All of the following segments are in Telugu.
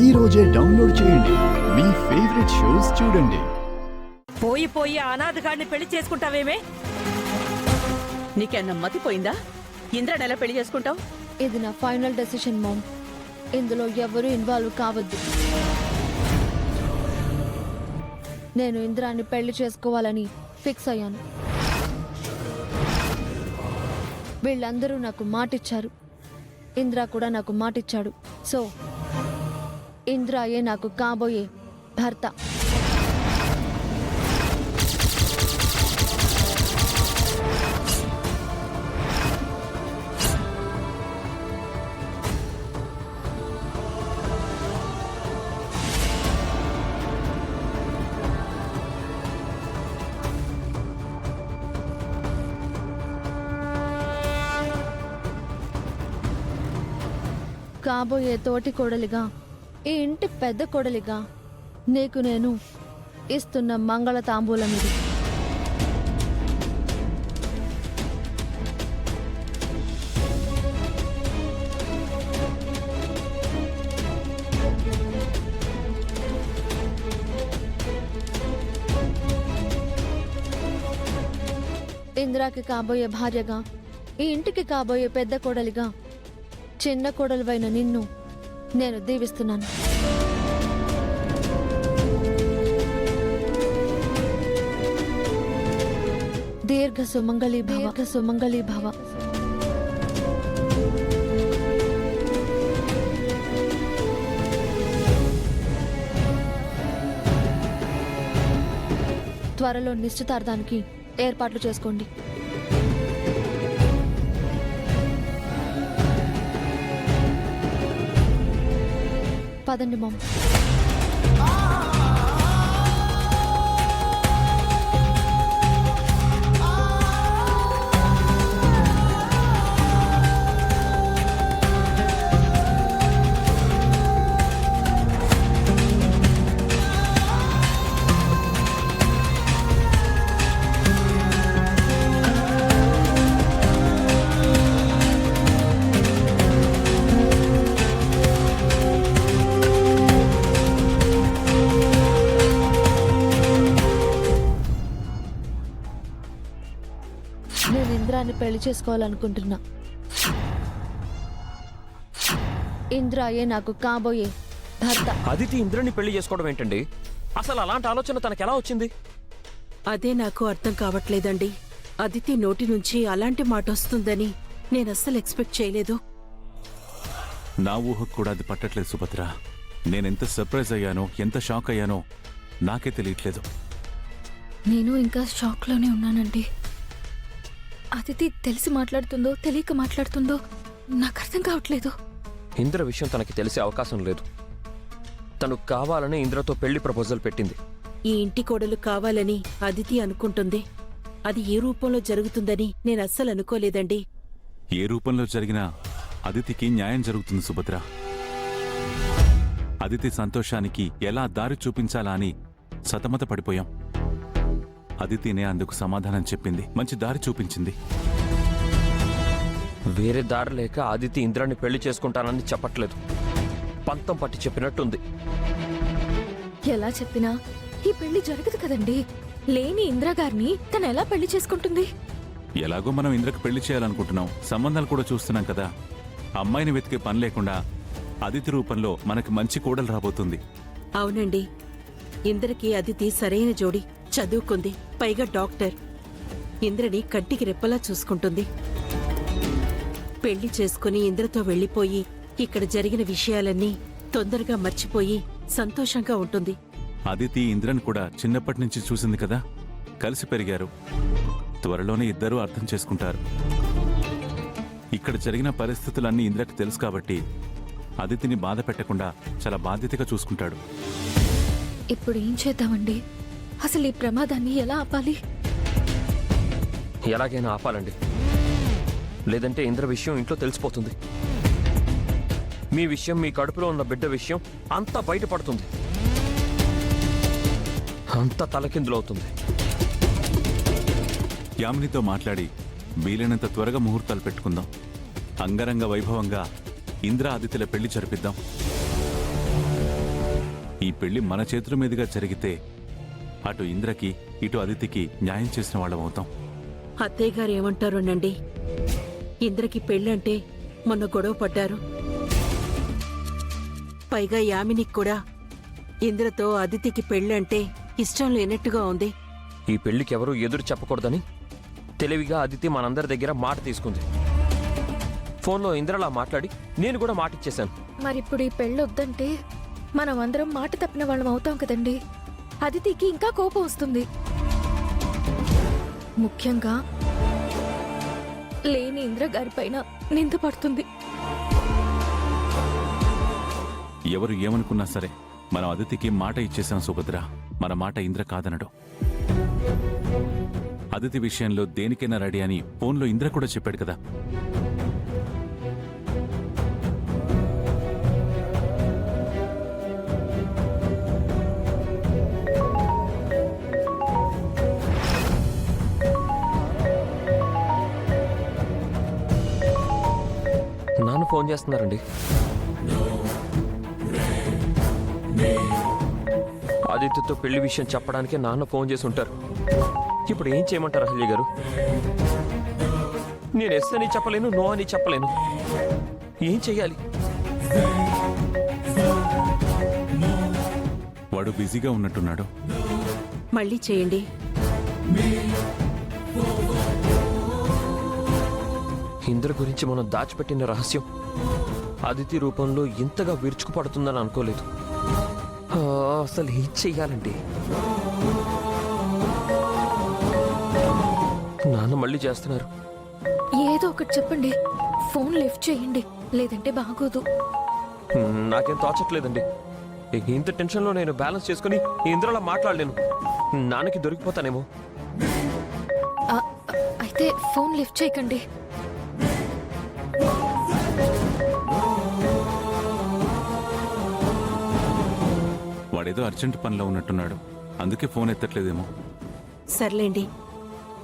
ఈ రోజే డౌన్లోడ్ చేయండి. మీ ఫేవరెట్ షోస్ చూడండి. పోయి పోయి అనాథగాడిని పెళ్లి చేసుకుంటావేమే? నీకేమన్నా మతిపోయిందా? ఇంద్రాని ఎలా పెళ్లి చేసుకుంటావు? ఇది నా ఫైనల్ డెసిషన్ మామ్. ఇందులో ఎవరు ఇన్వాల్వ్ కావద్దు. నేను ఇంద్రాన్ని పెళ్లి చేసుకోవాలని ఫిక్స్ అయ్యాను. వీళ్ళందరూ నాకు మాటిచ్చారు. ఇంద్ర కూడా నాకు మాటిచ్చాడు. సో ఇంద్రాయే నాకు కాబోయే భర్త. కాబోయే తోటి కోడలిగా, ఈ ఇంటి పెద్ద కోడలిగా నీకు నేను ఇస్తున్న మంగళ తాంబూలం ఇది. ఇందిరాకి కాబోయే భార్యగా, ఈ ఇంటికి కాబోయే పెద్ద కోడలిగా చిన్న కోడలివైన నిన్ను నేను దీవిస్తున్నాను. దీర్ఘ సుమంగళీ భవ. త్వరలో నిశ్చితార్థానికి ఏర్పాట్లు చేసుకోండి. పదండి మామ్. నేను ఇంద్రాన్ని పెళ్లి చేసుకోవాలనుకుంటున్నా. ఇంద్రాయే నాకు కాబోయే భర్త. అదితి ఇంద్రుని పెళ్లి చేసుకోవడం ఏంటండి? అసలు అలాంటి ఆలోచన తనకెలా వచ్చింది? అదే నాకు అర్థం కావట్లేదండి. అదితి నోటి నుంచి అలాంటి మాట వస్తుందని నేను అస్సలు ఎక్స్పెక్ట్ చేయలేదు. నా ఊహకు కూడా అది పట్టట్లేదు సుభద్ర. నేనెంత సర్ప్రైజ్ అయ్యానో, ఎంత షాక్ అయ్యానో నాకే తెలియట్లేదు. నేను ఇంకా షాక్లోనే ఉన్నానండి. అదితి తెలిసి మాట్లాడుతుందో తెలియక మాట్లాడుతుందో నాకు అర్థం కావట్లేదు. ఇంద్ర విషయం తనకి తెలిసే అవకాశం లేదు. తను కావాలని ఇంద్రతో పెళ్లి ప్రపోజల్ పెట్టింది. ఈ ఇంటి కోడలు కావాలని అదితి అనుకుంటుంది. అది ఏ రూపంలో జరుగుతుందని నేను అస్సలు అనుకోలేదండి. ఏ రూపంలో జరిగినా అదితికి న్యాయం జరుగుతుంది సుభద్ర. అదితి సంతోషానికి ఎలా దారి చూపించాలా అని సతమత పడిపోయాం. అదితినే అందుకు సమాధానం చెప్పింది, మంచి దారి చూపించింది. వేరే దారి లేక ఆదితి ఇంద్రాన్ని పెళ్లి చేసుకుంటానని చెప్పట్లేదు. పంతం పట్టి చెప్పినట్టుంది. ఎలా చెప్పినా ఈ పెళ్లి జరగదు కదండి. లేని ఇందిరాగారిని తను ఎలా పెళ్లి చేసుకుంటుంది? ఎలాగో మనం ఇంద్రకు పెళ్లి చేయాలనుకుంటున్నాం, సంబంధాలు కూడా చూస్తున్నాం కదా. అమ్మాయిని వెతికే పని లేకుండా అదితి రూపంలో మనకి మంచి కోడలు రాబోతుంది. అవునండి, ఇంద్రకి అదితి సరైన జోడి. చదువుకుంది, పైగా డాక్టర్. ఇంద్రని కంటికి రెప్పలా చూసుకుంటుంది. పెళ్లి చేసుకుని ఇంద్రతో వెళ్లిపోయి ఇక్కడ జరిగిన విషయాలన్నీ తొందరగా మర్చిపోయి సంతోషంగా ఉంటుంది. అదితి ఇంద్రన్ కూడా చిన్నప్పటి నుంచి చూసింది కదా, కలిసి పెరిగారు. త్వరలోనే ఇద్దరూ అర్థం చేసుకుంటారు. ఇక్కడ జరిగిన పరిస్థితులన్నీ ఇంద్రకి తెలుసు కాబట్టి అదితిని బాధ పెట్టకుండా చాలా బాధ్యతగా చూసుకుంటాడు. ఇప్పుడు ఏం చేద్దామండి? అసలు ఈ ప్రమాదాన్ని ఎలా ఆపాలి? ఎలాగైనా ఆపాలండి, లేదంటే ఇంద్ర విషయం ఇంట్లో తెలిసిపోతుంది. మీ విషయం, మీ కడుపులో ఉన్న బిడ్డ విషయం అంతా బయటపడుతుంది. అంతా తలకిందులవుతుంది. యామినితో మాట్లాడి వీలైనంత త్వరగా ముహూర్తాలు పెట్టుకుందాం. అంగరంగ వైభవంగా ఇంద్ర ఆదిత్యల పెళ్లి జరిపిద్దాం. ఈ పెళ్లి మన చేతుల మీదుగా జరిగితే అటు ఇంద్రకి ఇటు అదితికి న్యాయం చేసిన వాళ్ళం అవుతాం. అత్తయ్య గారు ఏమంటారోనండి? ఇంద్రకి పెళ్ళంటే మొన్న గొడవ పడ్డారు. పైగా యామినికి కూడా ఇంద్రతో అదితికి పెళ్ళంటే ఇష్టం లేనట్టుగా ఉంది. ఈ పెళ్లికి ఎవరూ ఎదురు చెప్పకూడదని తెలివిగా అదితి మనందరి దగ్గర మాట తీసుకుంది. ఫోన్లో ఇంద్రలా మాట్లాడి నేను కూడా మాట ఇచ్చేశాను. మరిప్పుడు ఈ పెళ్ళొద్దంటే మనం అందరం మాట తప్పిన వాళ్ళం అవుతాం కదండి. అదితికి ఇంకా కోపం వస్తుంది. ముఖ్యంగా లేని ఇంద్ర గారి పైన నింద పడుతుంది. ఎవరు ఏమనుకున్నా సరే మనం అదితికి మాట ఇచ్చేశాం సుభద్ర. మన మాట ఇంద్ర కాదనడు. అదితి విషయంలో దేనికైనా రెడీ అని ఫోన్లో ఇంద్ర కూడా చెప్పాడు కదా. నాన్న ఫోన్ చేస్తున్నారండి. ఆదిత్యతో పెళ్లి విషయం చెప్పడానికే నాన్న ఫోన్ చేసి ఉంటారు. ఇప్పుడు ఏం చేయమంటారు అహల్య గారు? నేను ఎస్ అని చెప్పలేను, నో అని చెప్పలేను. ఏం చెయ్యాలి? వాడు బిజీగా ఉన్నట్టున్నాడు. మళ్ళీ చేయండి. ఇంద్ర గురించి మనం దాచిపెట్టిన రహస్యం అదితి రూపంలో ఇంతగా విరుచుకుపడుతుందని అనుకోలేదు. అసలు ఏం చెయ్యాలండి? నాన్న మళ్ళీ చేస్తున్నారు. ఏదో ఒకటి చెప్పండి. ఫోన్ లిఫ్ట్ చేయండి, లేదంటే బాగోదు. నాకేం తోచట్లేదండి. ఇంత టెన్షన్లో నేను బ్యాలెన్స్ చేసుకుని ఇంద్రలా మాట్లాడలేను. నాన్నకి దొరికిపోతానేమో. అయితే ఫోన్ లిఫ్ట్ చేయకండి. వాడేదో అర్జెంట్ పనిలో ఉన్నట్టున్నాడు, అందుకే ఫోన్ ఎత్తట్లేదేమో. సర్లేండి,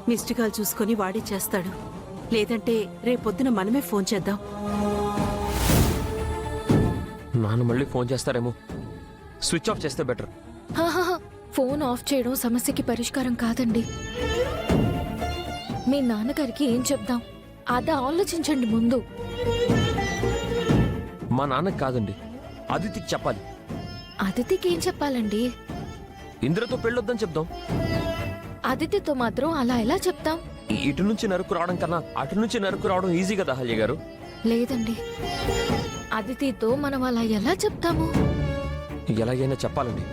మిస్డ్ కాల్ చూసుకొని వాడే చేస్తాడు. లేదంటే రేపొద్దున మనమే ఫోన్ చేద్దాం. నాన్న మళ్ళీ ఫోన్ చేస్తారేమో. స్విచ్ ఆఫ్ చేస్తే బెటర్. హాహాహా, ఫోన్ ఆఫ్ చేయడం సమస్యకి పరిష్కారం కాదండి. మీ నాన్నగారికి ఏం చెప్దాం అదా ఆలోచించండి ముందు. మా నాన్నకి కాదండి, అదితికి చెప్పాలి. అదితికి ఏం చెప్పాలండి? ఇంద్రతో పెళ్ళొద్దని చెప్దాం. అదితితో మాత్రం అలా ఎలా చెప్తాం? ఇటు నుంచి నరుకు రావడం కన్నా అటు నుంచి నరుకు రావడం ఈజీ కదా అహల్య గారు. లేదండి, అదితితో మనం అలా ఎలా చెప్తాము? ఎలాగైనా చెప్పాలండి.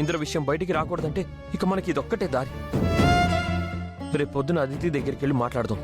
ఇంద్ర విషయం బయటికి రాకూడదంటే ఇక మనకి ఇదొక్కటే దారి. రేపు పొద్దున అదితి దగ్గరికి వెళ్ళి మాట్లాడదాం.